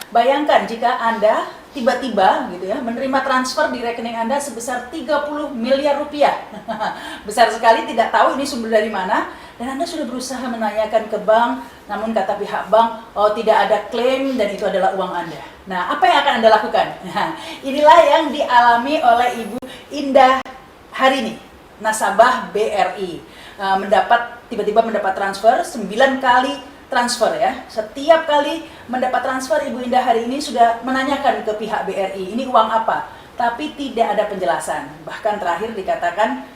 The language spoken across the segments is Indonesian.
Bayangkan jika Anda tiba-tiba gitu ya menerima transfer di rekening Anda sebesar 30 miliar rupiah. Besar sekali, tidak tahu ini sumber dari mana, dan Anda sudah berusaha menanyakan ke bank, namun kata pihak bank, oh tidak ada klaim dan itu adalah uang Anda. Nah, apa yang akan Anda lakukan? Nah, inilah yang dialami oleh Ibu Indah hari ini, nasabah BRI. Tiba-tiba mendapat transfer 9 kali transfer ya. Setiap kali mendapat transfer, Ibu Indah hari ini sudah menanyakan ke pihak BRI, ini uang apa? Tapi tidak ada penjelasan. Bahkan terakhir dikatakan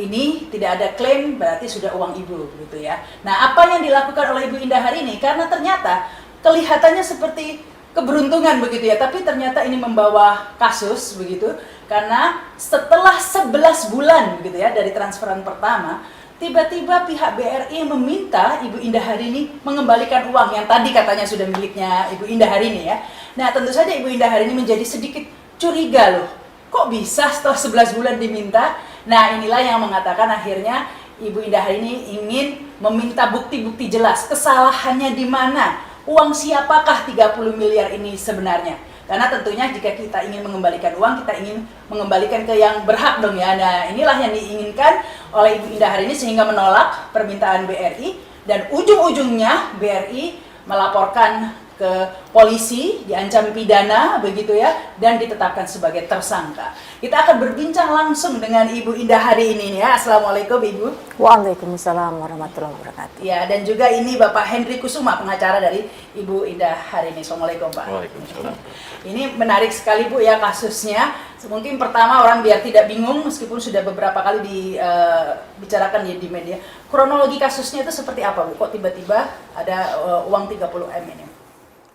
ini tidak ada klaim, berarti sudah uang ibu gitu ya. Nah, apa yang dilakukan oleh Ibu Indah hari ini? Karena ternyata kelihatannya seperti keberuntungan begitu ya, tapi ternyata ini membawa kasus begitu. Karena setelah 11 bulan gitu ya dari transferan pertama, tiba-tiba pihak BRI meminta Ibu Indah hari ini mengembalikan uang yang tadi katanya sudah miliknya Ibu Indah hari ini ya. Nah, tentu saja Ibu Indah hari ini menjadi sedikit curiga loh. Kok bisa setelah 11 bulan diminta? Nah, inilah yang mengatakan akhirnya Ibu Indah hari ini ingin meminta bukti-bukti jelas kesalahannya di mana. Uang siapakah 30 miliar ini sebenarnya? Karena tentunya jika kita ingin mengembalikan uang, kita ingin mengembalikan ke yang berhak dong ya. Nah, inilah yang diinginkan oleh Ibu Indah hari ini sehingga menolak permintaan BRI, dan ujung-ujungnya BRI melaporkan ke polisi, diancam pidana begitu ya, dan ditetapkan sebagai tersangka. Kita akan berbincang langsung dengan Ibu Indah hari ini ya. Assalamualaikum Ibu. Waalaikumsalam warahmatullahi wabarakatuh. Ya, dan juga ini Bapak Henry Kusuma, pengacara dari Ibu Indah hari ini. Assalamualaikum Pak. Waalaikumsalam. Ini menarik sekali Bu ya kasusnya. Mungkin pertama orang biar tidak bingung meskipun sudah beberapa kali dibicarakan ya di media. Kronologi kasusnya itu seperti apa Bu? Kok tiba-tiba ada uang 30 M ini?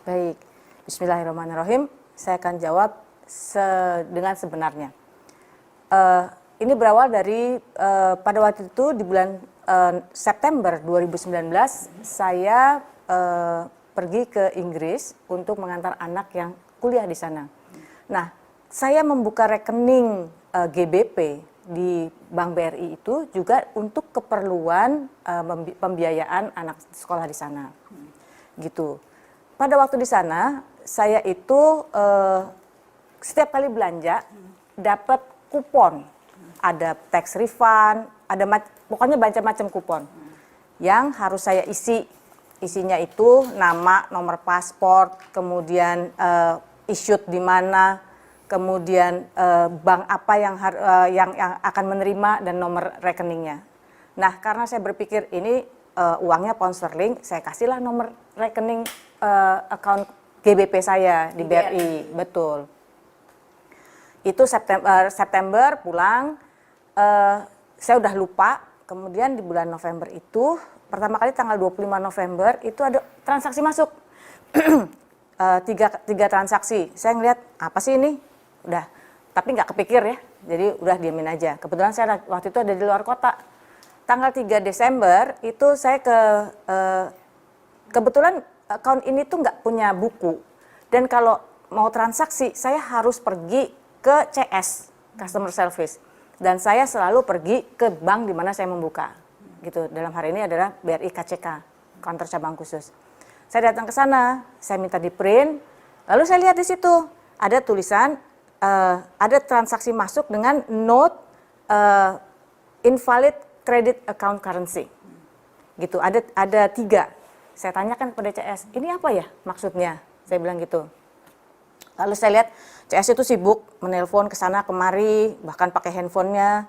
Baik, bismillahirrahmanirrahim. Saya akan jawab dengan sebenarnya. Ini berawal dari pada waktu itu di bulan September 2019 saya pergi ke Inggris untuk mengantar anak yang kuliah di sana. Nah, saya membuka rekening GBP di Bank BRI itu juga untuk keperluan pembiayaan anak sekolah di sana. Gitu. Pada waktu di sana, saya itu setiap kali belanja dapat kupon, ada tax refund, ada pokoknya macam-macam kupon yang harus saya isi. Isinya itu nama, nomor paspor, kemudian issued di mana, kemudian bank apa yang akan menerima dan nomor rekeningnya. Nah, karena saya berpikir ini uangnya pound sterling, saya kasihlah nomor rekening account GBP saya di BRI, betul. Itu September pulang, saya udah lupa. Kemudian di bulan November itu, pertama kali tanggal 25 November itu ada transaksi masuk, tiga transaksi. Saya ngeliat apa sih ini, udah, tapi nggak kepikir ya, jadi udah diamin aja. Kebetulan saya waktu itu ada di luar kota. Tanggal 3 Desember itu saya kebetulan account ini tuh nggak punya buku, dan kalau mau transaksi saya harus pergi ke CS, Customer Service, dan saya selalu pergi ke bank di mana saya membuka, gitu. Dalam hari ini adalah BRI KCK, kantor cabang khusus. Saya datang ke sana, saya minta di print, lalu saya lihat di situ ada tulisan ada transaksi masuk dengan note invalid credit account currency, gitu. Ada 3. Saya tanyakan pada CS, ini apa ya maksudnya? Saya bilang gitu. Lalu saya lihat CS itu sibuk menelpon ke sana kemari, bahkan pakai handphonenya.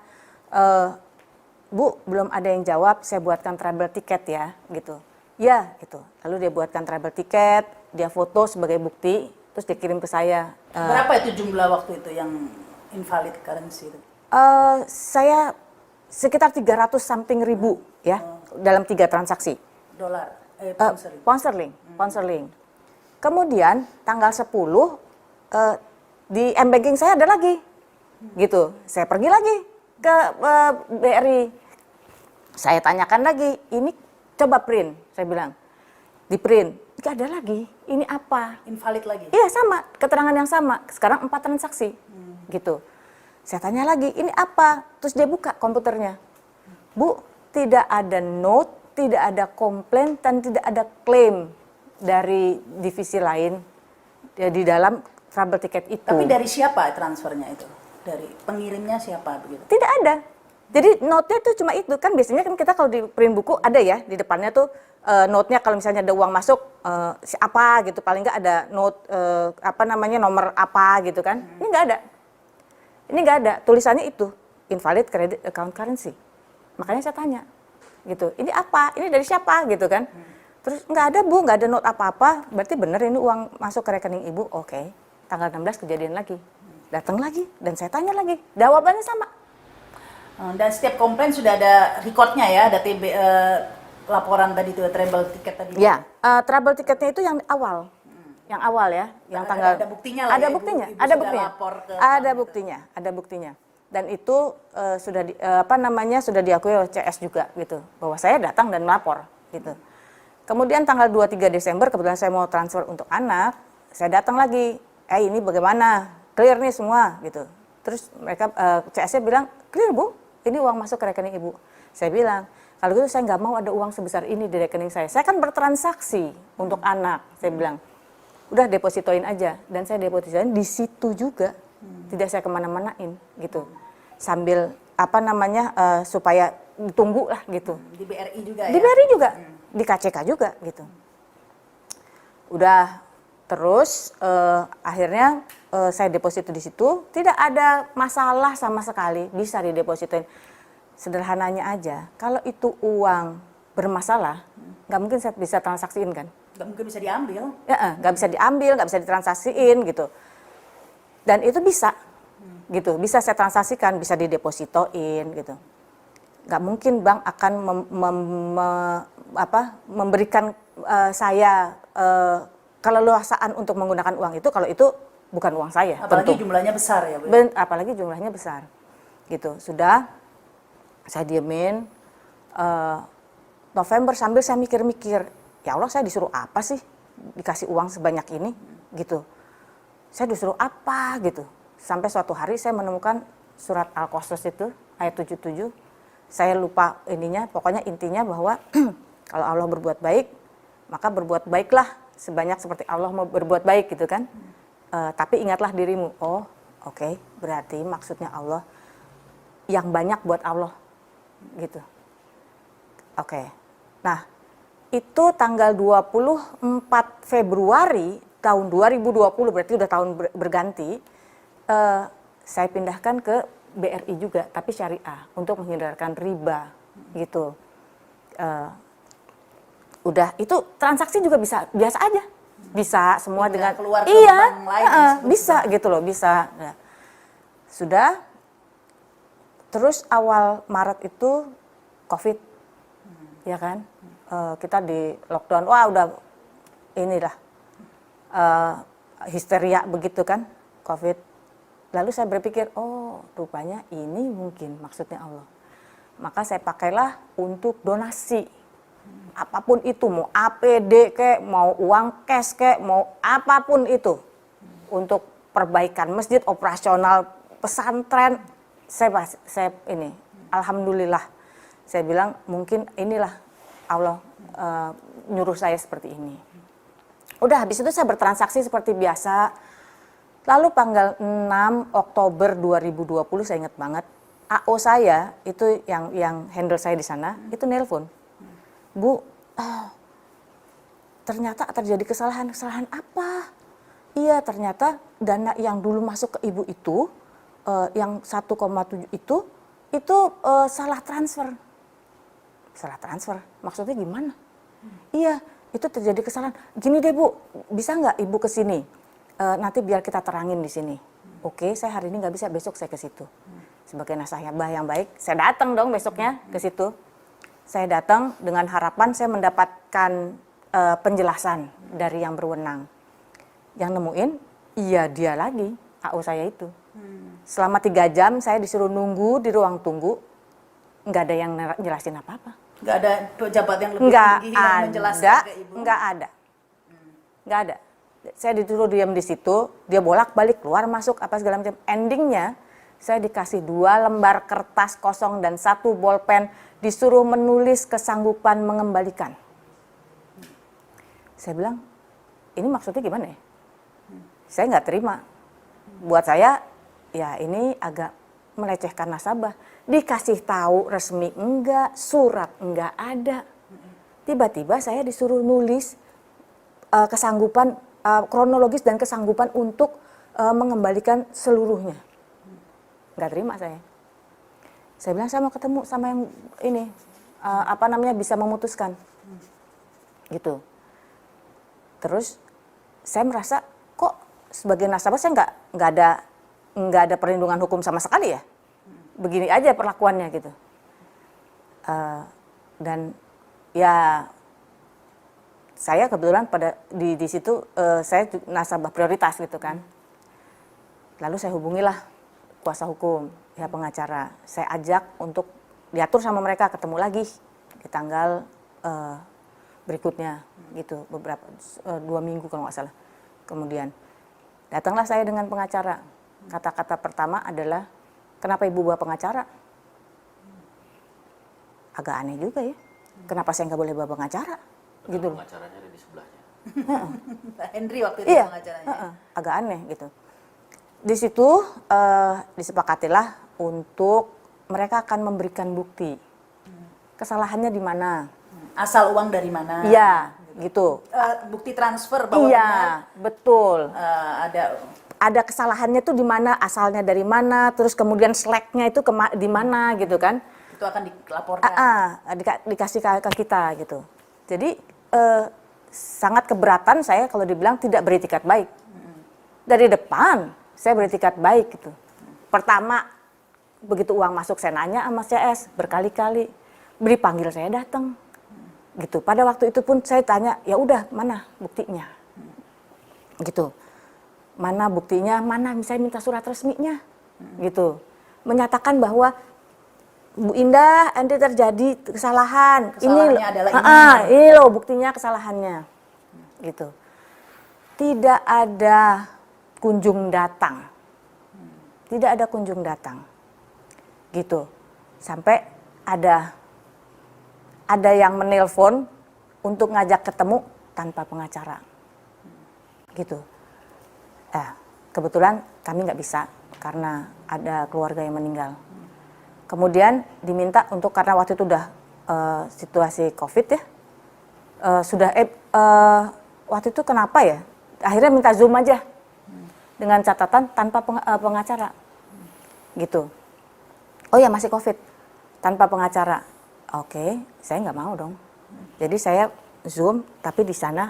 Bu, belum ada yang jawab, saya buatkan travel ticket ya, gitu. Ya, gitu. Lalu dia buatkan travel ticket, dia foto sebagai bukti, terus dikirim ke saya. Berapa itu jumlah waktu itu yang invalid currency itu? Saya sekitar 300 something ribu ya, dalam 3 transaksi. Dolar? Pound sterling. Kemudian tanggal 10 di M-Banking saya ada lagi, gitu. Saya pergi lagi ke BRI. Saya tanyakan lagi, ini coba print, saya bilang. Di print, nggak ada lagi, ini apa? Invalid lagi? Iya sama, keterangan yang sama, sekarang 4 transaksi, gitu. Saya tanya lagi, ini apa? Terus dia buka komputernya. Bu, tidak ada note, tidak ada komplain, dan tidak ada klaim dari divisi lain di dalam travel tiket itu. Tapi dari siapa transfernya itu? Dari pengirimnya siapa begitu? Tidak ada. Jadi note-nya itu cuma itu kan, biasanya kan kita kalau di print buku ada ya di depannya tuh note-nya kalau misalnya ada uang masuk siapa gitu, paling nggak ada note nomor apa gitu kan. Ini nggak ada. Ini nggak ada, tulisannya itu invalid credit account currency. Makanya saya tanya gitu, ini apa? Ini dari siapa gitu kan? Terus nggak ada Bu, nggak ada note apa-apa. Berarti bener ini uang masuk ke rekening Ibu. Oke. Tanggal 16 kejadian lagi. Datang lagi dan saya tanya lagi. Jawabannya sama. Dan setiap komplain sudah ada recordnya ya, ada laporan tadi itu travel tiket tadi. Ya, travel tiketnya itu yang awal. Yang awal ya, yang tanggal ada buktinya lah ada ya, buktinya, Ibu ada sudah buktinya. lapor ke Ada bank buktinya, ada buktinya. Dan itu sudah diakui oleh CS juga gitu, bahwa saya datang dan melapor gitu. Kemudian tanggal 23 Desember kebetulan saya mau transfer untuk anak, saya datang lagi. Ini bagaimana? Clear nih semua gitu. Terus mereka CS-nya bilang, "Clear Bu, ini uang masuk ke rekening Ibu." Saya bilang, "Kalau gitu saya nggak mau ada uang sebesar ini di rekening saya. Saya kan bertransaksi untuk anak." Saya bilang, "Udah depositoin aja." Dan saya depositoin di situ juga. Tidak saya kemana-manain gitu. Sambil supaya ditunggu lah gitu. Di BRI juga ya? Di BRI juga, di KCK juga gitu. Udah terus akhirnya saya deposito di situ, tidak ada masalah sama sekali, bisa didepositoin. Sederhananya aja, kalau itu uang bermasalah, nggak mungkin saya bisa transaksiin kan? Nggak mungkin bisa diambil. Ya, nggak bisa diambil, nggak bisa ditransaksiin gitu. Dan itu bisa, gitu, bisa saya transaksikan, bisa didepositoin gitu. Nggak mungkin bank akan memberikan saya keleluasaan untuk menggunakan uang itu kalau itu bukan uang saya. Apalagi tentu. jumlahnya besar ya Bu? Apalagi jumlahnya besar, gitu. Sudah, saya diemin. November sambil saya mikir-mikir, ya Allah saya disuruh apa sih dikasih uang sebanyak ini, gitu. Saya disuruh apa gitu. Sampai suatu hari saya menemukan surat Al-Qasas itu ayat 77. Saya lupa ininya, pokoknya intinya bahwa kalau Allah berbuat baik, maka berbuat baiklah sebanyak seperti Allah mau berbuat baik gitu kan. Tapi ingatlah dirimu. Oh, oke, berarti maksudnya Allah yang banyak buat Allah gitu. Oke. Nah, itu tanggal 24 Februari tahun 2020, berarti udah tahun berganti, saya pindahkan ke BRI juga, tapi syariah, untuk menghindarkan riba, gitu. Udah, itu transaksi juga bisa, biasa aja. Bisa semua dengan, keluar ke iya, bank lain bisa gitu loh, bisa. Nah, sudah, terus awal Maret itu COVID, ya kan? Kita di lockdown, wah udah inilah, histeria begitu kan, COVID. Lalu saya berpikir, oh rupanya ini mungkin maksudnya Allah. Maka saya pakailah untuk donasi. Apapun itu, mau APD kek, mau uang cash kek, mau apapun itu. Untuk perbaikan masjid, operasional pesantren. Saya ini, alhamdulillah. Saya bilang mungkin inilah Allah nyuruh saya seperti ini. Udah, habis itu saya bertransaksi seperti biasa. Lalu tanggal 6 Oktober 2020, saya ingat banget, AO saya itu yang handle saya di sana, itu nelpon. Bu, ternyata terjadi kesalahan apa? Iya, ternyata dana yang dulu masuk ke ibu itu, yang 1,7 itu salah transfer. Salah transfer, maksudnya gimana? Iya, itu terjadi kesalahan. Gini deh Bu, bisa nggak ibu ke sini? Nanti biar kita terangin di sini. Oke, saya hari ini nggak bisa, besok saya ke situ. Sebagai nasabah yang baik, saya datang dong besoknya ke situ. Saya datang dengan harapan saya mendapatkan penjelasan dari yang berwenang. Yang nemuin, iya dia lagi, AO saya itu. Selama 3 jam saya disuruh nunggu di ruang tunggu, nggak ada yang jelasin apa-apa. Nggak ada pejabat yang lebih tinggi yang menjelaskan ke ibu? Nggak ada. Saya disuruh diam di situ, dia bolak-balik keluar masuk apa segala macam. Endingnya saya dikasih 2 lembar kertas kosong dan 1 bolpen, disuruh menulis kesanggupan mengembalikan. Saya bilang, ini maksudnya gimana ya? saya nggak terima. Buat saya, ya ini agak melecehkan nasabah. Dikasih tahu resmi enggak, surat enggak ada. Tiba-tiba saya disuruh nulis kesanggupan, kronologis dan kesanggupan untuk mengembalikan seluruhnya. Nggak terima saya. Saya bilang saya mau ketemu sama yang ini, bisa memutuskan. Gitu. Terus saya merasa kok sebagai nasabah saya nggak ada perlindungan hukum sama sekali ya. Begini aja perlakuannya gitu. Dan ya saya kebetulan di situ saya nasabah prioritas gitu kan. Lalu saya hubungilah kuasa hukum, ya pengacara. Saya ajak untuk diatur sama mereka ketemu lagi di tanggal berikutnya gitu, beberapa 2 minggu kalau nggak salah. Kemudian datanglah saya dengan pengacara. Kata-kata pertama adalah, kenapa ibu bawa pengacara? Agak aneh juga ya. Kenapa saya nggak boleh bawa pengacara? Gitu. Pengacaranya ada di sebelahnya. Pak Henry waktu itu pengacaranya. Agak aneh gitu. Di situ disepakatilah untuk mereka akan memberikan bukti. Kesalahannya di mana? Asal uang dari mana? Iya, gitu. Bukti transfer bahwa Iya, benar betul. ada Kesalahannya tuh di mana, asalnya dari mana, terus kemudian slacknya itu di mana gitu kan? itu akan dilaporkan. Dikasih ke kita gitu. Jadi sangat keberatan saya kalau dibilang tidak beritikat baik. Dari depan saya beritikat baik gitu. Pertama begitu uang masuk saya nanya sama CS berkali-kali, beri panggil saya datang. Gitu. Pada waktu itu pun saya tanya, ya udah mana buktinya? Gitu. Mana buktinya? Mana saya minta surat resminya? Gitu. Menyatakan bahwa Bu Indah, nanti terjadi kesalahan. Kesalahannya adalah ini loh buktinya kesalahannya. Gitu. Tidak ada kunjung datang. Tidak ada kunjung datang. Gitu. Sampai ada yang menelpon untuk ngajak ketemu tanpa pengacara. Gitu. Kebetulan kami nggak bisa karena ada keluarga yang meninggal. Kemudian diminta untuk, karena waktu itu udah situasi COVID ya, waktu itu kenapa ya, akhirnya minta Zoom aja dengan catatan tanpa pengacara, gitu. Oh ya masih COVID, tanpa pengacara. Oke, saya nggak mau dong. Jadi saya Zoom, tapi di sana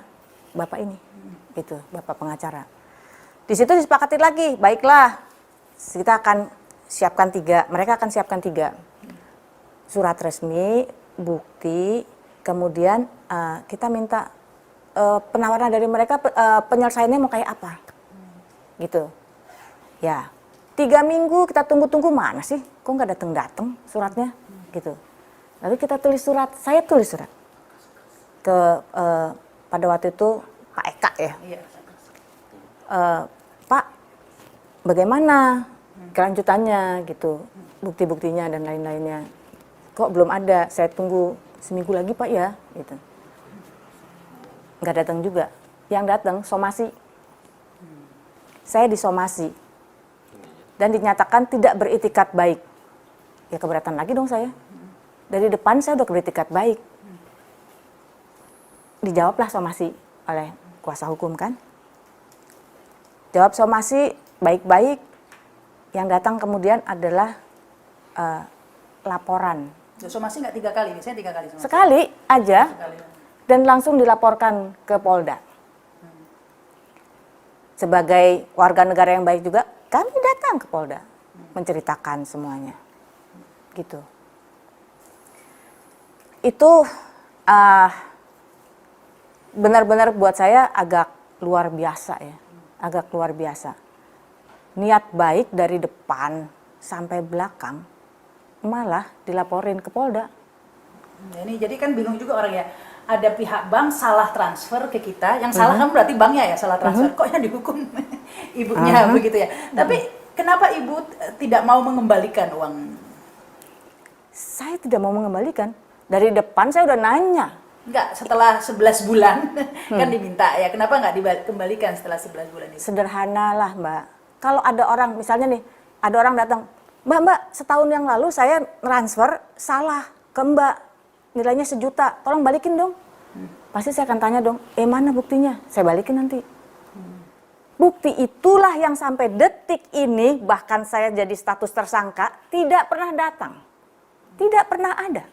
bapak ini, gitu, bapak pengacara. Di situ disepakati lagi, baiklah, kita akan siapkan 3, mereka akan siapkan 3 surat resmi, bukti, kemudian kita minta penawaran dari mereka, penyelesaiannya mau kayak apa, gitu. Ya, 3 minggu kita tunggu-tunggu, mana sih, kok nggak datang suratnya, gitu. Lalu kita tulis surat, saya tulis surat ke pada waktu itu Pak Eka ya, Pak, bagaimana kelanjutannya gitu, bukti-buktinya dan lain-lainnya. Kok belum ada, saya tunggu seminggu lagi Pak ya, gitu. Nggak datang juga. Yang datang somasi. Saya disomasi. Dan dinyatakan tidak beritikat baik. Ya keberatan lagi dong saya. Dari depan saya udah beritikat baik. Dijawablah somasi oleh kuasa hukum kan. Jawab somasi baik-baik. Yang datang kemudian adalah laporan. Somasi nggak 3 kali, saya 3 kali somasi. Sekali aja. Sekali. Dan langsung dilaporkan ke Polda. Sebagai warga negara yang baik juga, kami datang ke Polda. Menceritakan semuanya. Gitu. Itu benar-benar buat saya agak luar biasa ya. Agak luar biasa. Niat baik dari depan sampai belakang malah dilaporin ke Polda. Ini jadi kan bingung juga orang ya. Ada pihak bank salah transfer ke kita, yang salah kan berarti banknya ya salah transfer. Kok yang dihukum ibunya begitu ya. Tapi kenapa ibu tidak mau mengembalikan uang? Saya tidak mau mengembalikan. Dari depan saya udah nanya. Enggak, setelah 11 bulan kan diminta ya. Kenapa nggak dikembalikan setelah 11 bulan itu? Sederhana lah Mbak. Kalau ada orang, misalnya nih, ada orang datang, Mbak, setahun yang lalu saya transfer salah ke Mbak, nilainya 1 juta, tolong balikin dong. Pasti saya akan tanya dong, mana buktinya? Saya balikin nanti. Bukti itulah yang sampai detik ini, bahkan saya jadi status tersangka, tidak pernah datang. Tidak pernah ada.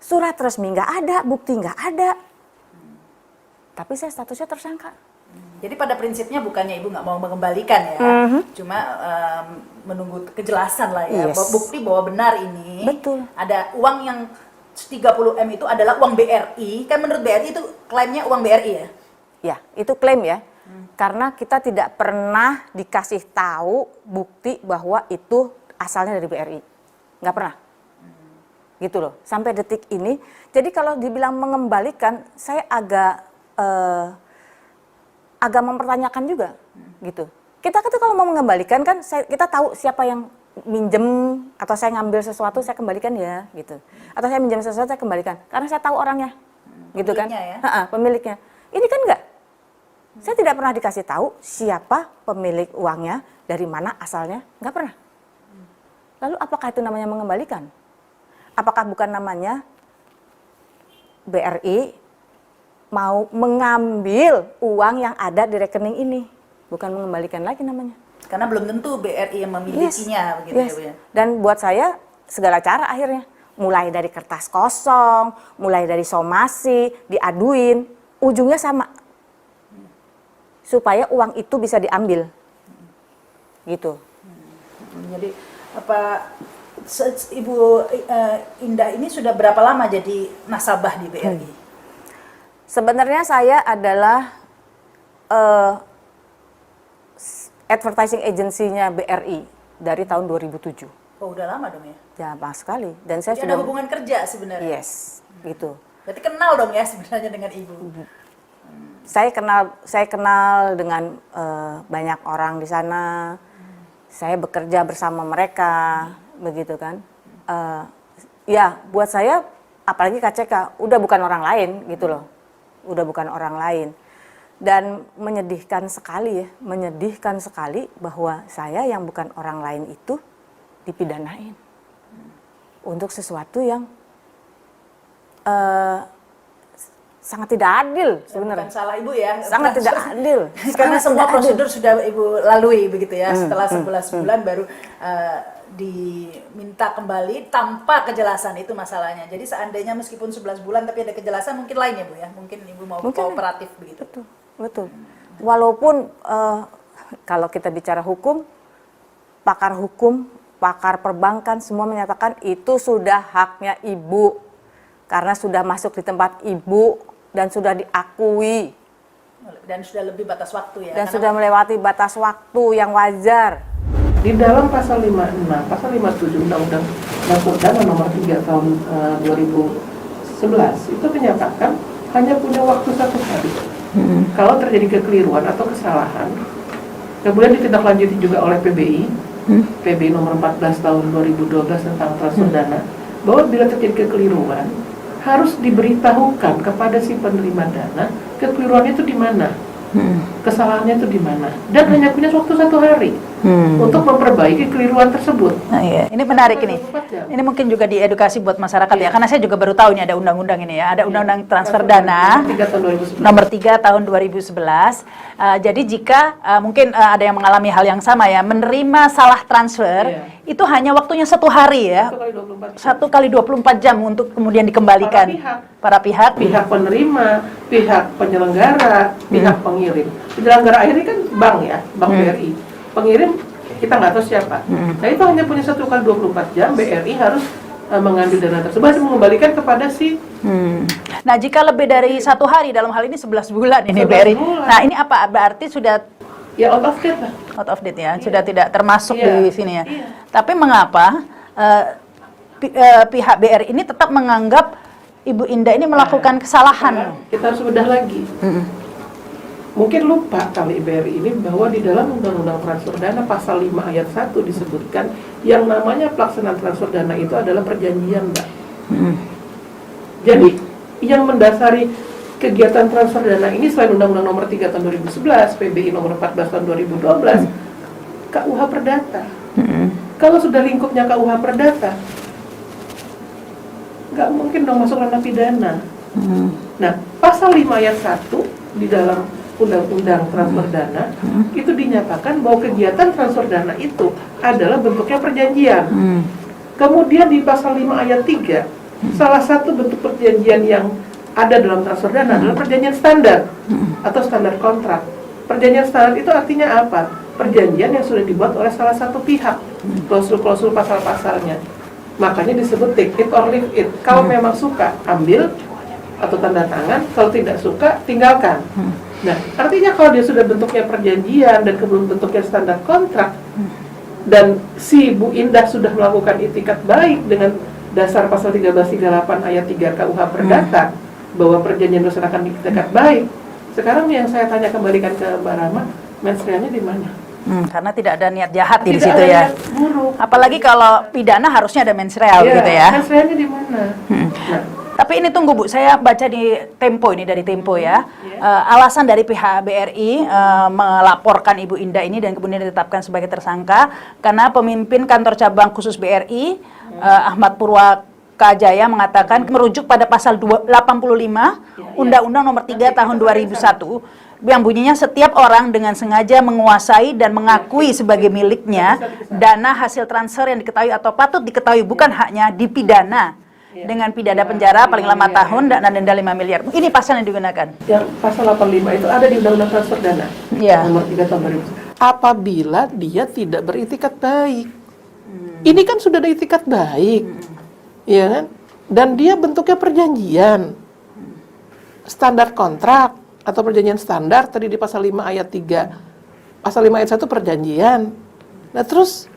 Surat resmi nggak ada, bukti nggak ada. Tapi saya statusnya tersangka. Jadi pada prinsipnya bukannya ibu nggak mau mengembalikan ya, cuma menunggu kejelasan lah ya, Yes. bukti bahwa benar ini. Betul. Ada uang yang 30M itu adalah uang BRI, kan menurut BRI itu klaimnya uang BRI ya? Ya, itu klaim ya. Karena kita tidak pernah dikasih tahu bukti bahwa itu asalnya dari BRI. Nggak pernah. Gitu loh, sampai detik ini. Jadi kalau dibilang mengembalikan, saya agak mempertanyakan juga, gitu. Kita kalau mau mengembalikan kan, kita tahu siapa yang minjem atau saya ngambil sesuatu saya kembalikan ya, gitu. Atau saya minjem sesuatu saya kembalikan, karena saya tahu orangnya, gitu kan? Ya? Pemiliknya. Ini kan enggak. Saya tidak pernah dikasih tahu siapa pemilik uangnya, dari mana asalnya, nggak pernah. Lalu apakah itu namanya mengembalikan? Apakah bukan namanya BRI mau mengambil uang yang ada di rekening ini, bukan mengembalikan lagi namanya? Karena belum tentu BRI yang memilikinya, begitu ya Bu ya. Dan buat saya segala cara akhirnya, mulai dari kertas kosong, mulai dari somasi, diaduin, ujungnya sama, supaya uang itu bisa diambil, gitu. Jadi apa? Ibu Indah ini sudah berapa lama jadi nasabah di BRI? Sebenarnya saya adalah advertising agency-nya BRI dari tahun 2007. Oh, udah lama dong ya? Ya, lama sekali. Dan saya Jadi sudah ada hubungan kerja sebenarnya? Yes, gitu. Berarti kenal dong ya sebenarnya dengan ibu? Saya kenal dengan banyak orang di sana. Saya bekerja bersama mereka, begitu kan. Ya, buat saya, apalagi KCK, udah bukan orang lain gitu loh. Udah bukan orang lain. Dan menyedihkan sekali ya, menyedihkan sekali bahwa saya yang bukan orang lain itu dipidanain. Untuk sesuatu yang sangat tidak adil sebenarnya. Bukan salah ibu ya? Sangat tidak adil. Karena Sangat semua tidak prosedur sudah ibu lalui begitu ya. Setelah 11 bulan baru diminta kembali tanpa kejelasan, itu masalahnya. Jadi seandainya meskipun 11 bulan tapi ada kejelasan mungkin lain ya Bu ya. Mungkin ibu mau kooperatif begitu. Betul. Walaupun kalau kita bicara hukum, pakar perbankan semua menyatakan itu sudah haknya ibu. Karena sudah masuk di tempat ibu dan sudah diakui. Dan sudah lebih batas waktu ya. Dan sudah melewati batas waktu yang wajar. Di dalam pasal 56, pasal 57 Undang-Undang Pidana nomor 3 tahun 2011 itu menyatakan hanya punya waktu 1 hari. Kalau terjadi kekeliruan atau kesalahan, kemudian ditindaklanjuti juga oleh PBI, PBI nomor 14 tahun 2012 tentang transfer dana, bahwa bila terjadi kekeliruan harus diberitahukan kepada si penerima dana kekeliruan itu di mana. Kesalahannya itu di mana, dan hanya punya waktu 1 hari untuk memperbaiki kekeliruan tersebut. Nah, iya. Ini menarik ini. Ini mungkin juga diedukasi buat masyarakat ya, karena saya juga baru tahu ini ada undang-undang ini ya, ada undang-undang transfer dana nomor 3 tahun 2011. Jadi jika mungkin ada yang mengalami hal yang sama ya, menerima salah transfer, itu hanya waktunya 1 hari ya, 1 kali 24 jam untuk kemudian dikembalikan. Para pihak penerima, pihak penyelenggara, pihak pengirim. Penyelenggara akhirnya kan bank ya, Bank BRI. Pengirim kita nggak tahu siapa. Nah itu hanya punya 1 kali 24 jam, BRI harus mengambil dana tersebut dan mengembalikan kepada si. Nah jika lebih dari 1 hari, dalam hal ini 11 bulan ini 11 BRI. bulan. Nah ini apa? Berarti sudah Ya out of date lah. out of date ya, sudah tidak termasuk Iya. di sini ya. Iya. Tapi mengapa pihak BRI ini tetap menganggap Ibu Indah ini melakukan kesalahan? Kita harus bedah lagi. Mungkin lupa kali BRI ini bahwa di dalam Undang-Undang Transfer Dana pasal 5 ayat 1 disebutkan yang namanya pelaksanaan transfer dana itu adalah perjanjian, Mbak. Jadi yang mendasari kegiatan transfer dana ini selain Undang-Undang Nomor 3 Tahun 2011, PBI Nomor 14 Tahun 2012, KUH Perdata. Kalau sudah lingkupnya KUH Perdata, nggak mungkin dong masuk ranah pidana. Nah, pasal 5 ayat 1 di dalam Undang-Undang Transfer Dana itu dinyatakan bahwa kegiatan transfer dana itu adalah bentuknya perjanjian. Kemudian di pasal 5 ayat 3, salah satu bentuk perjanjian yang ada dalam transfer dana adalah perjanjian standar atau standar kontrak. Perjanjian standar itu artinya apa? Perjanjian yang sudah dibuat oleh salah satu pihak, klausul-klausul pasal-pasalnya. Makanya disebut take it or leave it. Kalau memang suka, ambil atau tanda tangan, kalau tidak suka, tinggalkan. Nah, artinya kalau dia sudah bentuknya perjanjian dan kemudian bentuknya standar kontrak, dan si Bu Indah sudah melakukan itikat baik dengan dasar pasal 1338 ayat 3 KUH Perdata, bahwa perjanjian melaksanakan itikat baik. Sekarang yang saya tanya kembalikan ke Mbak Rama, mens reanya di mana? Karena tidak ada niat jahat di Tidak situ ada ya. niat buruk. Apalagi kalau pidana harusnya ada mens rea gitu ya. Mens reanya di mana? Nah, Tapi ini tunggu Bu, saya baca di Tempo ini, dari Tempo ya. Alasan dari pihak BRI melaporkan Ibu Indah ini dan kemudian ditetapkan sebagai tersangka karena pemimpin kantor cabang khusus BRI Ahmad Purwakajaya mengatakan merujuk pada pasal 85 Undang-Undang Nomor 3 Tahun 2001 yang bunyinya setiap orang dengan sengaja menguasai dan mengakui sebagai miliknya dana hasil transfer yang diketahui atau patut diketahui bukan hanya dipidana dengan pidana penjara paling lama tahun dan denda 5 miliar. Ini pasal yang digunakan. yang pasal 85 itu ada di Undang-Undang Transfer Dana Nomor 3 Tahun 2000. Apabila dia tidak beritikat baik. Ini kan sudah ada itikat baik. Iya kan? Dan dia bentuknya perjanjian. Standar kontrak atau perjanjian standar tadi di pasal 5 ayat 3. Pasal 5 ayat 1 perjanjian. Nah, terus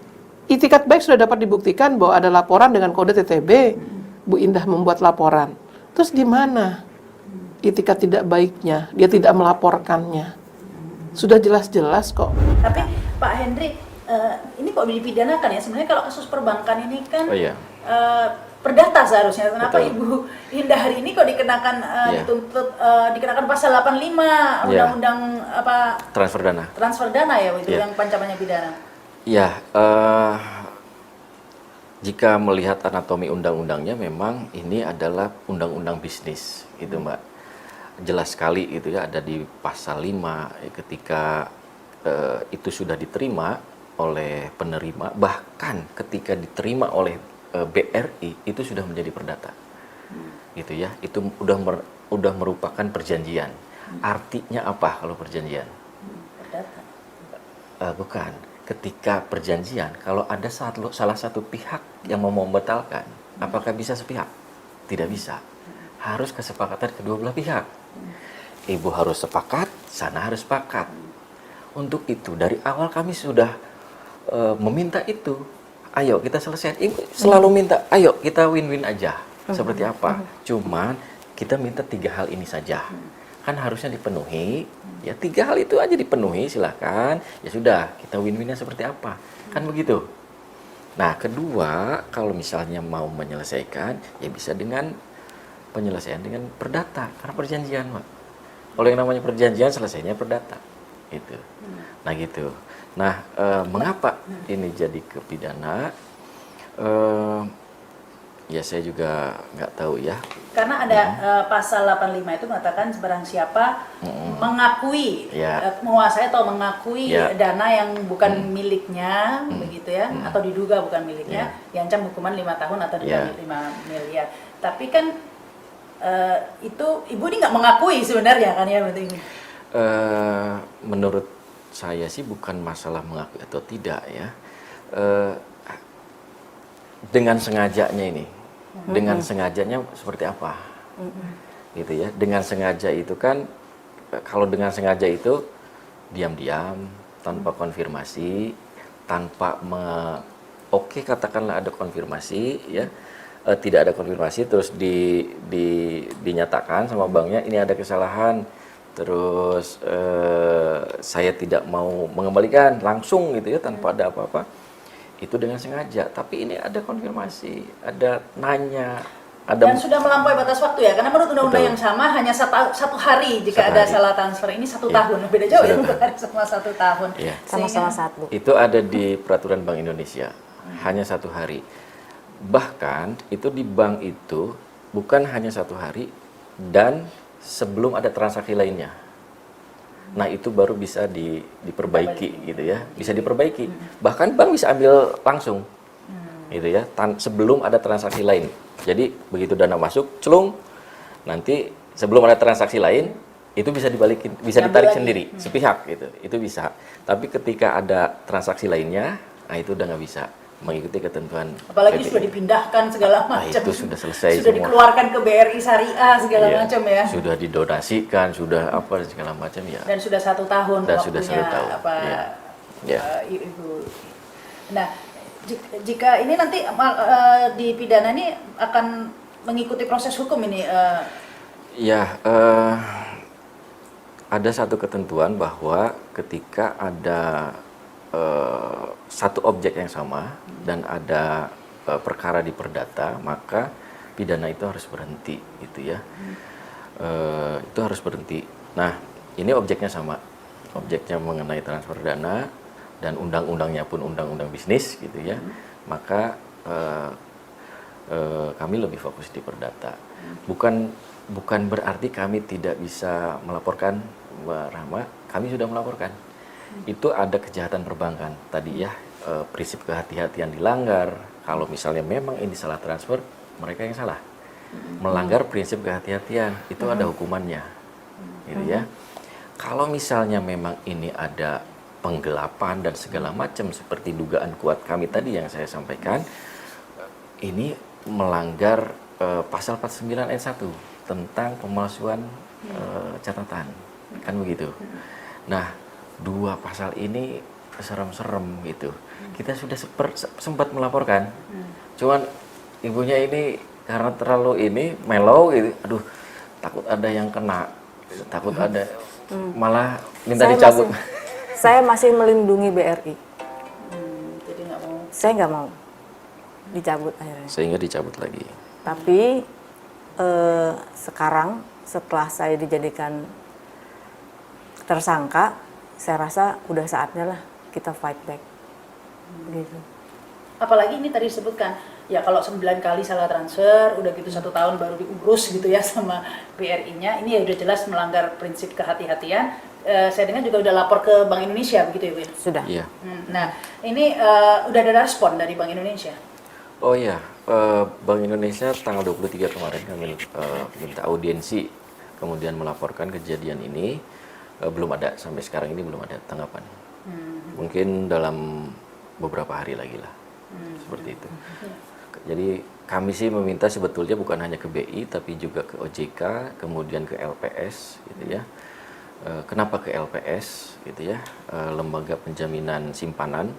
itikat baik sudah dapat dibuktikan bahwa ada laporan dengan kode TTB. Bu Indah membuat laporan. Terus di mana itikat tidak baiknya? Dia tidak melaporkannya. Sudah jelas-jelas kok. Tapi Pak Hendri, ini kok dipidanakan ya? Sebenarnya kalau kasus perbankan ini kan perdata seharusnya. Kenapa Betul. Ibu Indah hari ini kok dikenakan dituntut dikenakan pasal 85 Undang-Undang apa transfer dana ya itu yang pancamannya pidana. Ya, jika melihat anatomi undang-undangnya memang ini adalah undang-undang bisnis gitu Mbak. Jelas sekali gitu ya, ada di pasal 5 ketika itu sudah diterima oleh penerima, bahkan ketika diterima oleh BRI itu sudah menjadi perdata. Gitu ya. Itu udah merupakan perjanjian. Artinya apa kalau perjanjian? Perdata. Bukan. Ketika perjanjian, kalau ada salah satu pihak yang mau membatalkan, apakah bisa sepihak? Tidak bisa. Harus kesepakatan kedua belah pihak. Ibu harus sepakat, sana harus sepakat. Untuk itu, dari awal kami sudah meminta itu. Ayo kita selesaikan. Ibu selalu minta, ayo kita win-win aja. Seperti apa? Cuman kita minta 3 hal ini saja. Kan harusnya dipenuhi, ya 3 hal itu aja dipenuhi, silahkan, ya sudah, kita win-winnya seperti apa, kan begitu. Nah, kedua, kalau misalnya mau menyelesaikan, ya bisa dengan penyelesaian dengan perdata, karena perjanjian, Pak. Kalau yang namanya perjanjian, selesainya perdata, gitu. Nah, gitu. Nah, mengapa ini jadi kepidana? Ya saya juga nggak tahu ya. Karena ada pasal 85 itu mengatakan sebarang siapa mengakui, menguasai atau mengakui dana yang bukan miliknya, begitu ya, atau diduga bukan miliknya, diancam hukuman 5 tahun atau denda 5 miliar. Tapi kan itu Ibu ini nggak mengakui sebenarnya kan ya, berarti? Menurut saya sih bukan masalah mengakui atau tidak ya. Dengan sengajanya ini, dengan sengajanya seperti apa, gitu ya. Dengan sengaja itu kan, kalau dengan sengaja itu diam-diam, tanpa konfirmasi, tanpa oke katakanlah ada konfirmasi, ya, tidak ada konfirmasi, terus dinyatakan sama banknya ini ada kesalahan, terus saya tidak mau mengembalikan langsung gitu ya, tanpa ada apa-apa. Itu dengan sengaja, tapi ini ada konfirmasi, ada nanya, Dan sudah melampaui batas waktu ya, karena menurut undang-undang Betul. yang sama hanya satu hari jika Satu ada hari. salah transfer. Ini 1 Iya. tahun, beda jauh ya, Satu bukan sama 1 tahun. Iya. Sama-sama Sehingga- 1. Itu ada di peraturan Bank Indonesia, hanya 1 hari. Bahkan itu di bank itu bukan hanya 1 hari dan sebelum ada transaksi lainnya. Nah itu baru bisa diperbaiki gitu ya, bisa diperbaiki. Bahkan bank bisa ambil langsung, gitu ya, sebelum ada transaksi lain. Jadi begitu dana masuk, celung, nanti sebelum ada transaksi lain itu bisa dibalikin, bisa Diambil ditarik lagi. sendiri, sepihak gitu, itu bisa. Tapi ketika ada transaksi lainnya, nah itu udah nggak bisa mengikuti ketentuan. Apalagi PBI. sudah dipindahkan segala Nah, macam. itu sudah selesai Sudah semua. dikeluarkan ke BRI Syariah segala Iya, macam ya. sudah didonasikan, sudah apa segala macam ya. Dan sudah 1 tahun Dan waktunya sudah 1 tahun, apa iya. Iya. Ibu. Nah, jika ini nanti di pidana ini akan mengikuti proses hukum ini Ya, ada satu ketentuan bahwa ketika ada satu objek yang sama dan ada perkara di perdata, maka pidana itu harus berhenti, gitu ya. Itu harus berhenti. Nah, ini objeknya sama, objeknya mengenai transfer dana dan undang-undangnya pun undang-undang bisnis, gitu ya. Maka kami lebih fokus di perdata. Bukan berarti kami tidak bisa melaporkan, Mbak Rahma. Kami sudah melaporkan. Itu ada kejahatan perbankan tadi ya, prinsip kehati-hatian dilanggar. Kalau misalnya memang ini salah transfer, mereka yang salah. Melanggar prinsip kehati-hatian itu ada hukumannya, gitu ya. Kalau misalnya memang ini ada penggelapan dan segala macam seperti dugaan kuat kami tadi yang saya sampaikan, ini melanggar pasal 49 ayat 1 tentang pemalsuan catatan, kan begitu. Nah, 2 pasal ini serem-serem gitu. Kita sudah sempat melaporkan, cuman ibunya ini karena terlalu ini mellow gitu, aduh takut ada yang kena, takut ada malah minta dicabut. Saya masih melindungi BRI. jadi nggak mau. Saya nggak mau dicabut akhirnya. Sehingga dicabut lagi. Tapi sekarang setelah saya dijadikan tersangka, saya rasa udah saatnya lah kita fight back. Gitu. Apalagi ini tadi disebutkan, ya kalau 9 kali salah transfer, udah gitu 1 tahun baru diurus gitu ya sama BRI-nya, ini ya udah jelas melanggar prinsip kehati-hatian. Saya dengar juga udah lapor ke Bank Indonesia begitu ya Bu? Sudah. Iya. Nah, ini udah ada respon dari Bank Indonesia? Oh iya, Bank Indonesia tanggal 23 kemarin kami minta audiensi, kemudian melaporkan kejadian ini. Belum ada, sampai sekarang ini belum ada tanggapan. Mungkin dalam beberapa hari lagi lah, seperti itu. Jadi kami sih meminta sebetulnya bukan hanya ke BI, tapi juga ke OJK, kemudian ke LPS, gitu ya. Kenapa ke LPS, gitu ya, Lembaga Penjaminan Simpanan.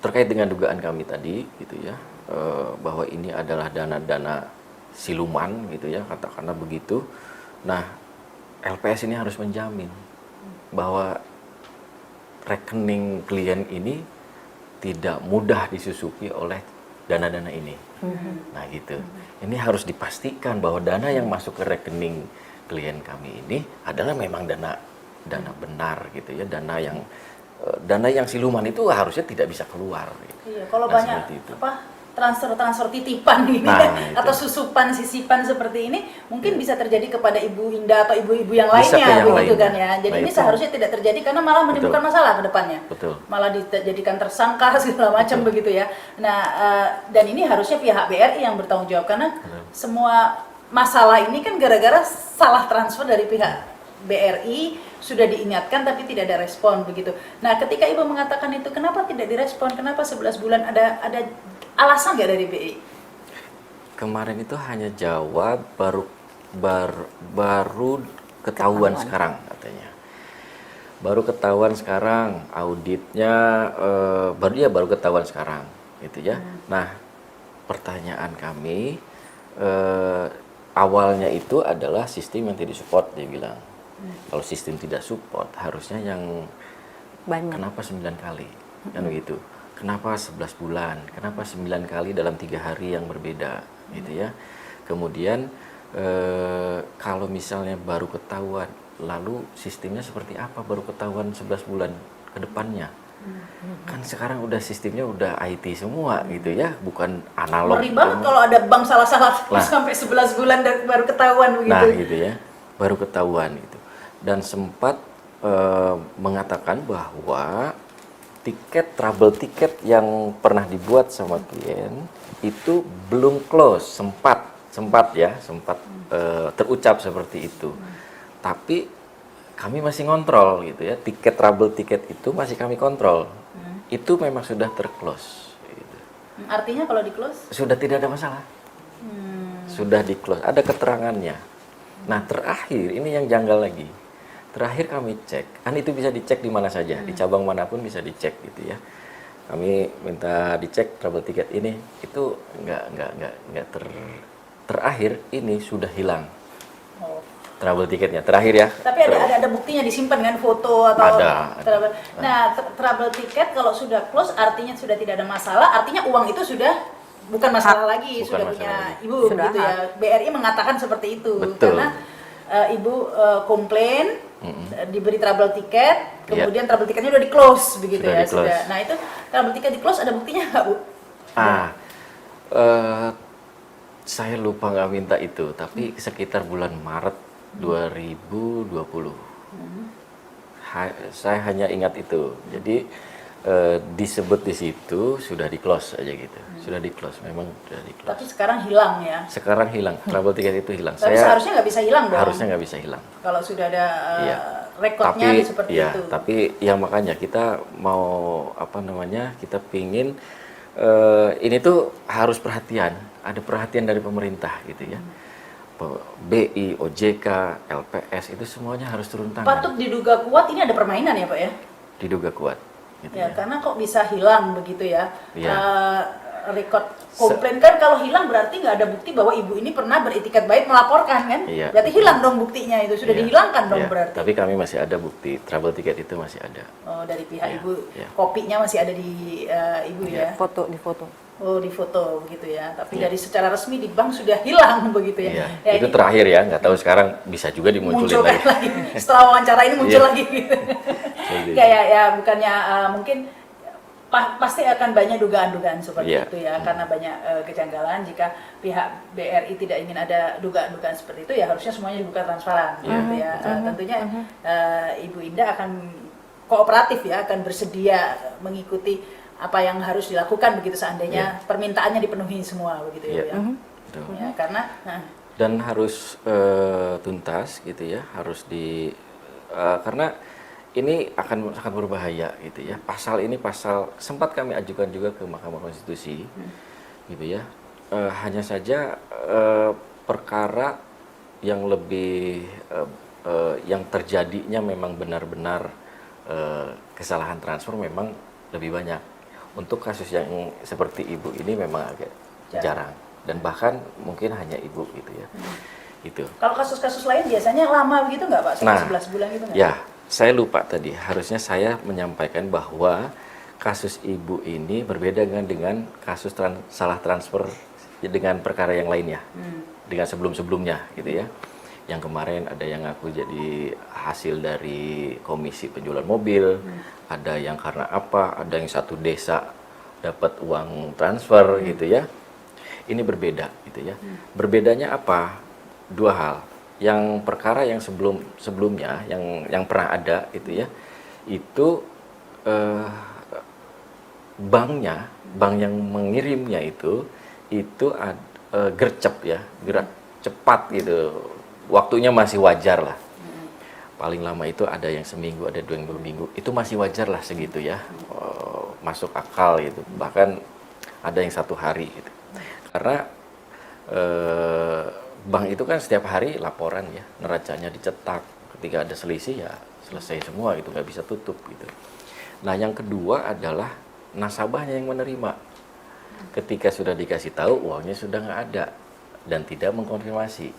Terkait dengan dugaan kami tadi, gitu ya, bahwa ini adalah dana-dana siluman, gitu ya, katakanlah begitu. Nah, LPS ini harus menjamin bahwa rekening klien ini tidak mudah disusupi oleh dana-dana ini. Nah, gitu. Ini harus dipastikan bahwa dana yang masuk ke rekening klien kami ini adalah memang dana benar, gitu ya, dana yang siluman itu harusnya tidak bisa keluar. Gitu. Iya, kalau Nah, banyak seperti itu. transfer titipan ini Nah, itu. atau sisipan seperti ini mungkin bisa terjadi kepada Ibu Indah atau ibu-ibu yang Bisa ke lainnya yang begitu lainnya. kan ya. Jadi Nah, ini itu. seharusnya tidak terjadi karena malah menimbulkan masalah ke depannya. Betul. Malah dijadikan tersangka segala macam begitu ya. Nah, dan ini harusnya pihak BRI yang bertanggung jawab karena semua masalah ini kan gara-gara salah transfer dari pihak BRI, sudah diingatkan tapi tidak ada respon begitu. Nah, ketika Ibu mengatakan itu, kenapa tidak direspon? Kenapa 11 bulan? Ada alasan nggak dari BRI? Kemarin itu hanya jawab baru ketahuan sekarang katanya. Baru ketahuan sekarang, auditnya baru ketahuan sekarang, gitu ya. Nah, pertanyaan kami awalnya itu adalah sistem yang tidak support, dia bilang. Kalau sistem tidak support, harusnya yang Banyak. kenapa 9 kali? Kan begitu. Kenapa 11 bulan? Kenapa 9 kali dalam 3 hari yang berbeda, gitu ya? Kemudian kalau misalnya baru ketahuan, lalu sistemnya seperti apa baru ketahuan 11 bulan ke depannya? Kan sekarang udah sistemnya udah IT semua gitu ya, bukan analog. Ngeri banget kalau ada bank salah-salah Nah. sampai 11 bulan baru ketahuan begitu. Nah gitu ya, baru ketahuan gitu. Dan sempat mengatakan bahwa travel tiket yang pernah dibuat sama klien itu belum close, sempat terucap seperti itu. Tapi kami masih ngontrol gitu ya, travel tiket itu masih kami kontrol. Itu memang sudah terclose. Gitu. Artinya kalau di close? Sudah tidak ada masalah. Sudah di close, ada keterangannya. Nah terakhir, ini yang janggal lagi. Terakhir kami cek, kan itu bisa dicek di mana saja, di cabang manapun bisa dicek gitu ya. Kami minta dicek travel tiket ini, itu terakhir ini sudah hilang. Oh. Travel tiketnya terakhir ya. Tapi ada buktinya disimpan kan, foto atau Ada. travel. Nah, travel tiket kalau sudah close artinya sudah tidak ada masalah, artinya uang itu sudah bukan masalah lagi, Bukan sudah masalah punya lagi. ibu Sudah gitu ya. BRI mengatakan seperti itu. Betul. Karena ibu komplain diberi travel tiket, kemudian travel tiketnya udah di close begitu Sudah ya, di-close. sudah. Nah, itu travel tiket di close ada buktinya nggak, Bu? Saya lupa nggak minta itu, tapi sekitar bulan Maret 2020. Saya hanya ingat itu. Jadi disebut di situ sudah di close aja gitu. Sudah di close, memang sudah di close. Tapi sekarang hilang ya. Sekarang hilang, travel tiket itu hilang. Tapi seharusnya nggak bisa hilang dong. harusnya nggak bisa hilang. Kalau sudah ada Iya. rekodnya Tapi seperti ya, itu. tapi ya makanya kita mau kita pingin ini tuh harus perhatian, ada perhatian dari pemerintah gitu ya. BI, OJK, LPS itu semuanya harus turun tangan. Patut diduga kuat ini ada permainan ya, Pak ya? Diduga kuat. Gitu Ya, karena kok bisa hilang begitu ya. Iya. Record komplain kan kalau hilang berarti nggak ada bukti bahwa ibu ini pernah beritikat baik melaporkan kan? Iya. Berarti hilang dong buktinya itu, sudah Iya, dihilangkan dong iya. berarti. Tapi kami masih ada bukti, travel tiket itu masih ada. Oh, dari pihak Iya, ibu, iya. kopinya masih ada di ibu ya? Di foto. Oh, di foto begitu ya. Tapi Iya. dari secara resmi di bank sudah hilang begitu ya. Iya. Ya, Itu ini terakhir ya, nggak tahu sekarang bisa juga dimunculin munculkan lagi. lagi. Setelah wawancara ini muncul Iya. lagi gitu. Jadi, ya bukannya mungkin pasti akan banyak dugaan-dugaan seperti Iya. itu ya, karena banyak kejanggalan. Jika pihak BRI tidak ingin ada dugaan-dugaan seperti itu, ya harusnya semuanya dibuka transparan Iya, gitu ya. Tentunya Ibu Indah akan kooperatif ya, akan bersedia mengikuti apa yang harus dilakukan begitu seandainya permintaannya dipenuhi semua begitu Iya. ya. Betul. Ya, karena Dan harus tuntas gitu ya, harus karena ini akan sangat berbahaya gitu ya. Pasal ini sempat kami ajukan juga ke Mahkamah Konstitusi gitu ya. Hanya saja perkara yang lebih yang terjadinya memang benar-benar kesalahan transfer memang lebih banyak. Untuk kasus yang seperti ibu ini memang agak jarang dan bahkan mungkin hanya ibu gitu ya. Itu. kalau kasus-kasus lain biasanya lama begitu nggak Pak? Sampai 11 bulan gitu nggak? Ya, saya lupa tadi. Harusnya saya menyampaikan bahwa kasus ibu ini berbeda dengan kasus salah transfer dengan perkara yang lainnya, dengan sebelum-sebelumnya gitu ya. Yang kemarin ada yang ngaku jadi hasil dari komisi penjualan mobil, ada yang karena apa, ada yang satu desa dapat uang transfer gitu ya. Ini berbeda gitu ya. Berbedanya apa? Dua hal. Yang perkara yang sebelumnya yang pernah ada itu ya, itu bank yang mengirimnya itu gercep ya, gerak cepat gitu. Waktunya masih wajar lah. Paling lama itu ada yang seminggu, ada 2 minggu. Itu masih wajar lah segitu ya, masuk akal gitu. Bahkan ada yang 1 hari gitu. Karena bank itu kan setiap hari laporan ya, neracanya dicetak. Ketika ada selisih ya selesai semua gitu, nggak bisa tutup gitu. Nah yang kedua adalah nasabahnya yang menerima. Ketika sudah dikasih tahu uangnya sudah nggak ada dan tidak mengkonfirmasi,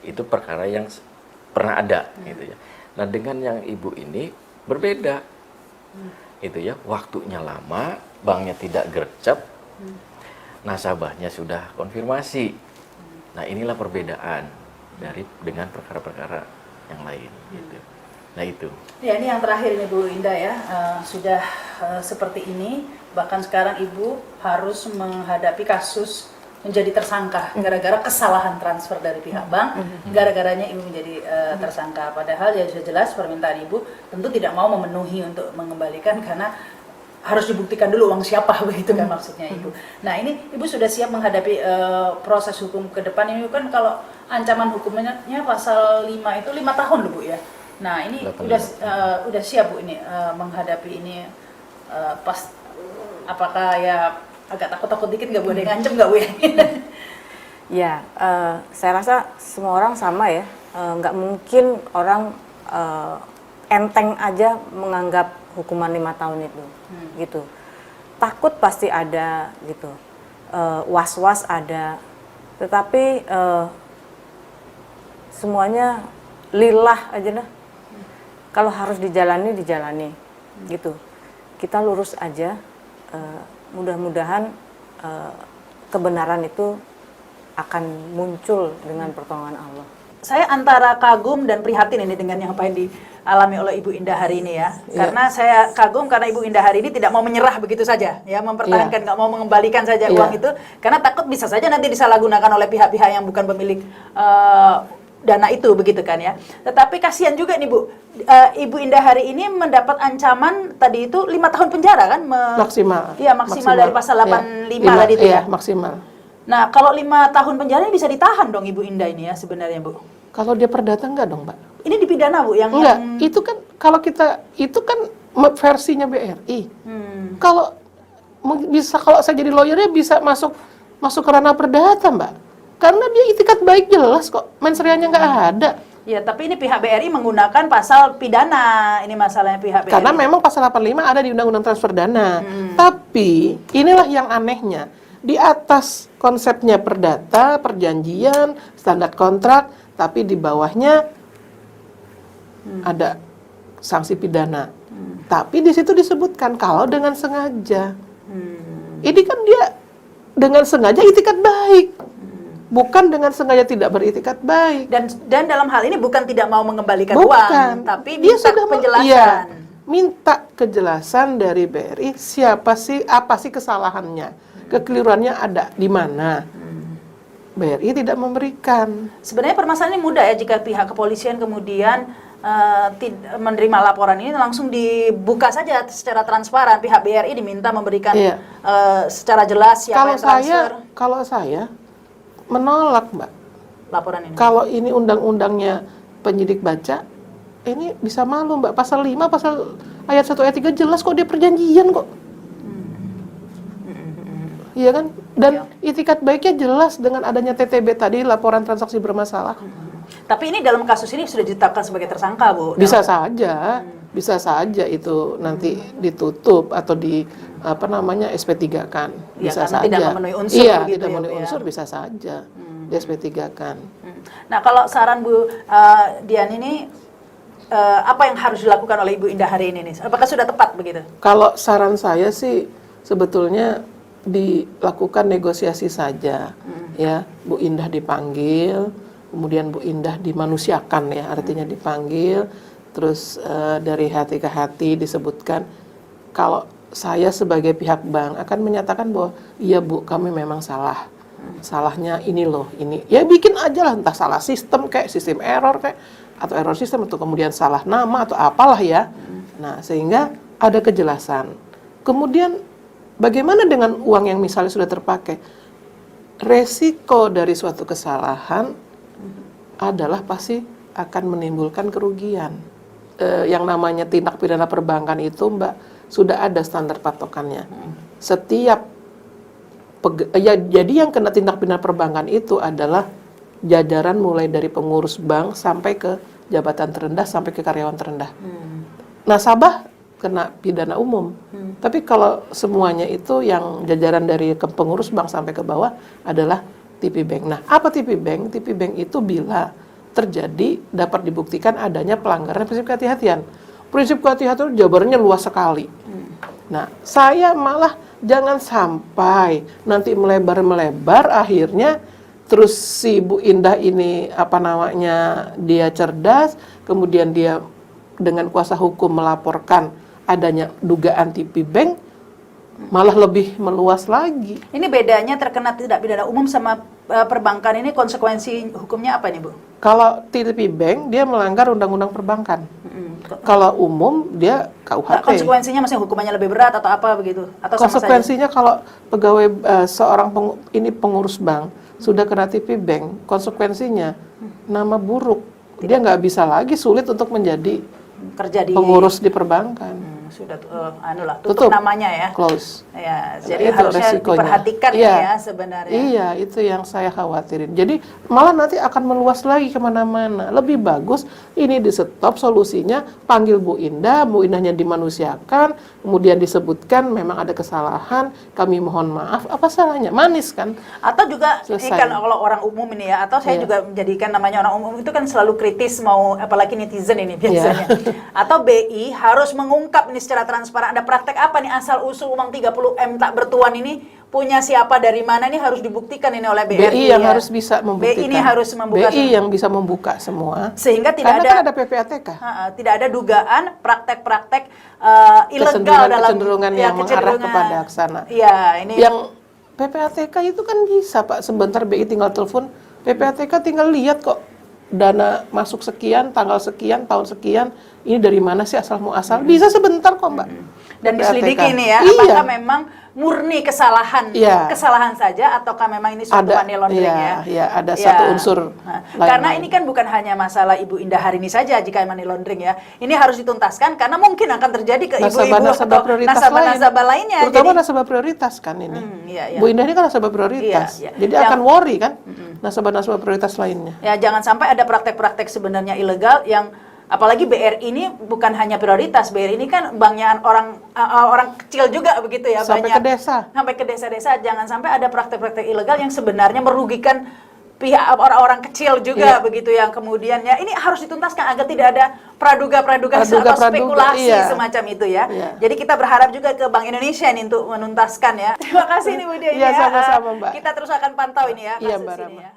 itu perkara yang pernah ada gitu ya. Nah dengan yang ibu ini berbeda. itu ya, waktunya lama, banknya tidak gercep, nasabahnya sudah konfirmasi. Nah, inilah perbedaan dengan perkara-perkara yang lain gitu. Nah, itu. Ya, ini yang terakhir ini Bu Indah ya, sudah seperti ini, bahkan sekarang Ibu harus menghadapi kasus menjadi tersangka gara-gara kesalahan transfer dari pihak bank, gara-garanya Ibu menjadi tersangka. Padahal ya sudah jelas permintaan Ibu tentu tidak mau memenuhi untuk mengembalikan karena harus dibuktikan dulu uang siapa, begitu kan maksudnya Ibu. Nah, ini Ibu sudah siap menghadapi proses hukum ke depan ini kan, kalau ancaman hukumnya pasal 5 itu 5 tahun loh Bu ya. Nah, ini udah siap Bu ini menghadapi ini, pas apakah ya agak takut-takut dikit nggak Bu, ada yang ngancem nggak Bu ya? Ya, saya rasa semua orang sama ya, nggak mungkin orang enteng aja menganggap hukuman 5 tahun itu, gitu. Takut pasti ada, gitu. Was-was ada, tetapi semuanya lillah aja lah. Kalau harus dijalani, gitu. Kita lurus aja. Mudah-mudahan kebenaran itu akan muncul dengan pertolongan Allah. Saya antara kagum dan prihatin ini dengan yang apa yang dialami oleh Ibu Indah hari ini ya. Karena saya kagum karena Ibu Indah hari ini tidak mau menyerah begitu saja, ya, mempertahankan, nggak mau mengembalikan saja uang itu, karena takut bisa saja nanti disalahgunakan oleh pihak-pihak yang bukan pemilik dana itu, begitu kan ya. Tetapi kasihan juga nih Bu, Ibu Indah hari ini mendapat ancaman tadi itu 5 tahun penjara kan? Maksimal. Iya, maksimal dari pasal 85 tadi itu ya. Maksimal. Nah, kalau 5 tahun penjara bisa ditahan dong Ibu Indah ini ya sebenarnya Bu. Kalau dia perdata enggak dong, Mbak? Ini dipidana Bu yang Enggak, itu kan kalau kita itu kan versinya BRI. Kalau bisa, kalau saya jadi lawyernya bisa masuk ke ranah perdata, Mbak. Karena dia itikat baik jelas kok, mensreanya nggak ada. Ya, tapi ini pihak BRI menggunakan pasal pidana. Ini masalahnya pihak BRI. Karena memang pasal 85 ada di Undang-Undang Transfer Dana. Tapi inilah yang anehnya. Di atas konsepnya perdata, perjanjian, standar kontrak, tapi di bawahnya ada sanksi pidana. Tapi di situ disebutkan kalau dengan sengaja. Ini kan dia dengan sengaja itikat baik. Bukan dengan sengaja tidak beritikat baik. Dan dalam hal ini bukan tidak mau mengembalikan Bukan. uang, tapi Dia minta sudah penjelasan. iya, minta kejelasan dari BRI siapa sih, apa sih kesalahannya, kekeliruannya ada di mana. BRI tidak memberikan. Sebenarnya permasalahan ini mudah ya, jika pihak kepolisian kemudian menerima laporan ini langsung dibuka saja secara transparan. Pihak BRI diminta memberikan secara jelas siapa yang transfer. Kalau saya menolak, Mbak, laporan ini. Kalau ini undang-undangnya penyidik baca, ini bisa malu, Mbak. Pasal 5, pasal ayat 1 ayat 3 jelas kok, dia perjanjian kok. Iya kan? Dan itikat baiknya jelas dengan adanya TTB tadi, laporan transaksi bermasalah. Tapi ini dalam kasus ini sudah ditetapkan sebagai tersangka, Bu. Bisa saja itu nanti ditutup atau di SP3 kan. Bisa saja. Tidak memenuhi unsur. Iya, gitu tidak ya, memenuhi Bu, unsur ya. bisa saja di SP3 kan. Nah, kalau saran Bu Dian ini apa yang harus dilakukan oleh Ibu Indah hari ini nih? Apakah sudah tepat begitu? Kalau saran saya sih sebetulnya dilakukan negosiasi saja, ya. Bu Indah dipanggil, kemudian Bu Indah dimanusiakan ya, artinya dipanggil, terus dari hati ke hati disebutkan kalau saya sebagai pihak bank akan menyatakan bahwa iya Bu, kami memang salah. Salahnya ini loh, ini. Ya bikin aja lah, entah salah sistem kayak sistem error kayak, atau error sistem, atau kemudian salah nama atau apalah ya. Nah, sehingga ada kejelasan. Kemudian bagaimana dengan uang yang misalnya sudah terpakai? Resiko dari suatu kesalahan adalah pasti akan menimbulkan kerugian. Yang namanya tindak pidana perbankan itu, Mbak, sudah ada standar patokannya. Setiap jadi yang kena tindak pidana perbankan itu adalah jajaran mulai dari pengurus bank sampai ke jabatan terendah sampai ke karyawan terendah. Nasabah kena pidana umum. Tapi kalau semuanya itu yang jajaran dari pengurus bank sampai ke bawah adalah TP Bank. Nah, apa TP Bank? TP Bank itu bila terjadi dapat dibuktikan adanya pelanggaran prinsip kehati-hatian. Prinsip kehati-hatian jabarannya luas sekali. Nah, saya malah jangan sampai nanti melebar-melebar akhirnya terus si Bu Indah ini apa namanya dia cerdas, kemudian dia dengan kuasa hukum melaporkan adanya dugaan TP Bank, malah lebih meluas lagi. Ini bedanya terkena tidak pidana umum sama perbankan ini konsekuensi hukumnya apa nih Bu? Kalau TP Bank dia melanggar undang-undang perbankan. Kalau umum dia KUHP. Konsekuensinya masih hukumannya lebih berat atau apa begitu? Atau sama saja? Konsekuensinya kalau pegawai seorang pengurus bank sudah kena TP Bank, konsekuensinya nama buruk. Dia nggak bisa lagi, sulit untuk menjadi kerja di pengurus di perbankan. Sudah tutup namanya ya. Close. Ya, Nah, jadi itu harusnya resikonya. diperhatikan Iya. ya sebenarnya. Iya, itu yang saya khawatirin. Jadi malah nanti akan meluas lagi kemana-mana. Lebih bagus ini di stop, solusinya panggil Bu Indah, Bu Indahnya dimanusiakan, kemudian disebutkan memang ada kesalahan, kami mohon maaf. Apa salahnya? Manis kan? Atau juga ini Selesai. kan kalau orang umum ini ya, atau saya Iya. juga menjadikan namanya orang umum itu kan selalu kritis, mau apalagi netizen ini biasanya. Iya. Atau BI harus mengungkap ini secara transparan, ada praktek apa nih asal usul uang 30M tak bertuan ini punya siapa dari mana, ini harus dibuktikan ini oleh BRI. BI yang ya. harus bisa membuktikan. BI ini harus membuka BI yang bisa membuka semua. sehingga tidak Karena ada kan ada PPATK. tidak ada dugaan praktek-praktek ilegal dalam Kecenderungan yang mengarah kepada sana. Iya, ini Yang PPATK itu kan bisa Pak, sebentar BI tinggal telepon, PPATK tinggal lihat kok dana masuk sekian, tanggal sekian, tahun sekian, ini dari mana sih asal muasal? Bisa sebentar kok Mbak. dan PPATK. diselidiki ini ya, Iya. apakah memang murni kesalahan Iya. kesalahan saja ataukah memang ini suatu money laundering ya? Iya, ada satu unsur Karena lain-lain. ini kan bukan hanya masalah Ibu Indah hari ini saja jika money laundering ya. Ini harus dituntaskan karena mungkin akan terjadi ke ibu-ibu nasabah atau prioritas nasabah-nasabah lainnya. Terutama Jadi nasabah prioritas kan ini. iya, iya. Bu Indah ini kan nasabah prioritas. Iya, iya. Jadi Yang- akan worry kan nasabah-nasabah prioritas lainnya. ya jangan sampai ada praktek-praktek sebenarnya ilegal yang apalagi BRI ini bukan hanya prioritas, BRI ini kan banknya orang kecil juga begitu ya, Sampai banyak ke desa. sampai ke desa-desa. Jangan sampai ada praktek-praktek ilegal yang sebenarnya merugikan pihak orang-orang kecil juga Iya. begitu, yang kemudian ya ini harus dituntaskan agar tidak ada praduga-praduga atau Praduga-praduga, spekulasi iya. semacam itu ya. Iya. Jadi kita berharap juga ke Bank Indonesia ini untuk menuntaskan ya. Terima kasih nih Bu Dia ini Iya, ya. sama-sama, Mbak. Kita terus akan pantau ini ya Iya, kasus Mbak ini Rama. ya.